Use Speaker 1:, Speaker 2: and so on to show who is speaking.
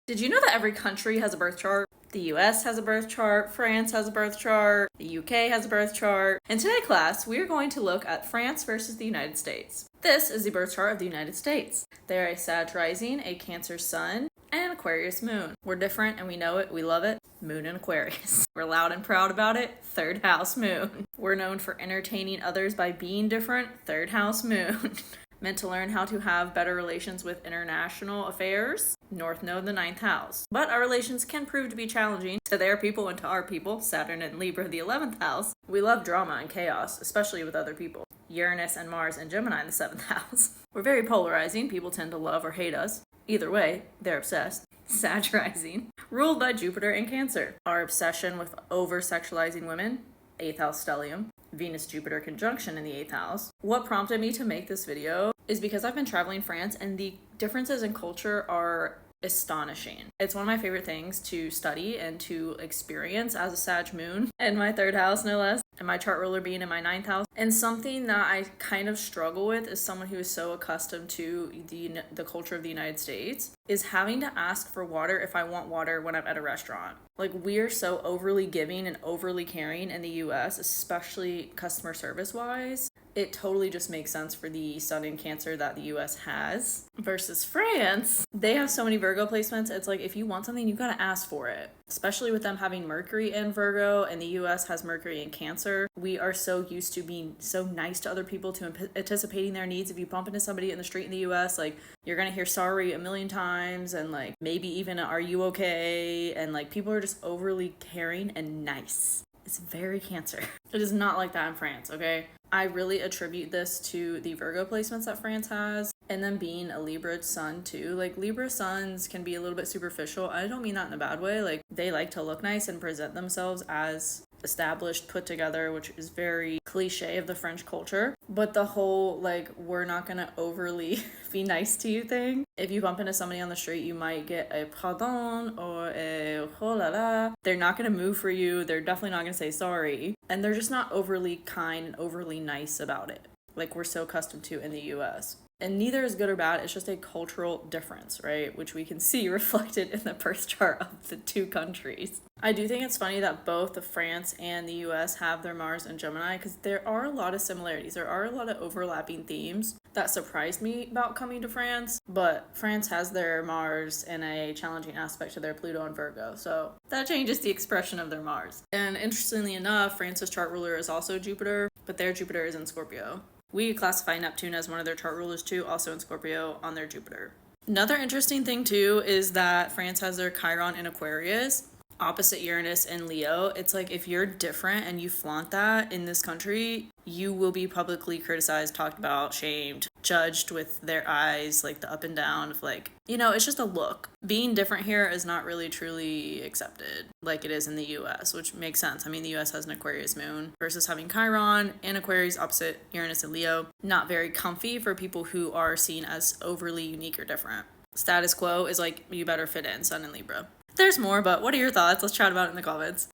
Speaker 1: Did you know that every country has a birth chart? The US has a birth chart, France has a birth chart, the UK has a birth chart. In today's class, we are going to look at France versus the United States. This is the birth chart of the United States. They are a Sag rising, a Cancer sun, and Aquarius moon. We're different and we know it, we love it. Moon in Aquarius. We're loud and proud about it. Third house moon. We're known for entertaining others by being different. Third house moon. Meant to learn how to have better relations with international affairs. North node, the 9th house. But our relations can prove to be challenging to their people and to our people. Saturn and Libra, the 11th house. We love drama and chaos, especially with other people. Uranus and Mars and Gemini in the 7th house. We're very polarizing. People tend to love or hate us. Either way, they're obsessed. Sag rising. Ruled by Jupiter and Cancer. Our obsession with over-sexualizing women. 8th house stellium. Venus-Jupiter conjunction in the 8th house. What prompted me to make this video is because I've been traveling France and the differences in culture are astonishing. It's one of my favorite things to study and to experience as a Sag moon in my 3rd house, no less, and my chart ruler being in my 9th house. And something that I kind of struggle with as someone who is so accustomed to the culture of the United States is having to ask for water if I want water when I'm at a restaurant. Like, we're so overly giving and overly caring in the US, especially customer service wise. It totally just makes sense for the sun in Cancer that the US has. Versus France, they have so many Virgo placements. It's like, if you want something, you gotta ask for it. Especially with them having Mercury in Virgo and the US has Mercury in Cancer. We are so used to being so nice to other people, to anticipating their needs. If you bump into somebody in the street in the US, like, you're gonna hear sorry a million times and like maybe even are you okay? And like, people are just overly caring and nice. It's very Cancer. It is not like that in France, okay? I really attribute this to the Virgo placements that France has, and then being a Libra sun too. Like, Libra suns can be a little bit superficial. I don't mean that in a bad way. Like, they like to look nice and present themselves as established, put together, which is very cliche of the French culture. But the whole, like, we're not gonna overly be nice to you thing. If you bump into somebody on the street, you might get a pardon or a oh la la. They're not gonna move for you. They're definitely not gonna say sorry. And they're just not overly kind and overly nice about it, like we're so accustomed to in the US. And neither is good or bad, it's just a cultural difference, right? Which we can see reflected in the birth chart of the two countries. I do think it's funny that both France and the US have their Mars and Gemini, because there are a lot of similarities. There are a lot of overlapping themes that surprised me about coming to France, but France has their Mars in a challenging aspect to their Pluto and Virgo, so that changes the expression of their Mars. And interestingly enough, France's chart ruler is also Jupiter, but their Jupiter is in Scorpio. We classify Neptune as one of their chart rulers too, also in Scorpio on their Jupiter. Another interesting thing too is that France has their Chiron in Aquarius, opposite Uranus and Leo. It's like, if you're different and you flaunt that in this country, you will be publicly criticized, talked about, shamed, judged with their eyes, like the up and down of like, you know, it's just a look. Being different here is not really truly accepted like it is in the US, which makes sense. I mean, the US has an Aquarius moon versus having Chiron and Aquarius opposite Uranus and Leo. Not very comfy for people who are seen as overly unique or different. Status quo is like, you better fit in, Sun and Libra. There's more, but what are your thoughts? Let's chat about it in the comments.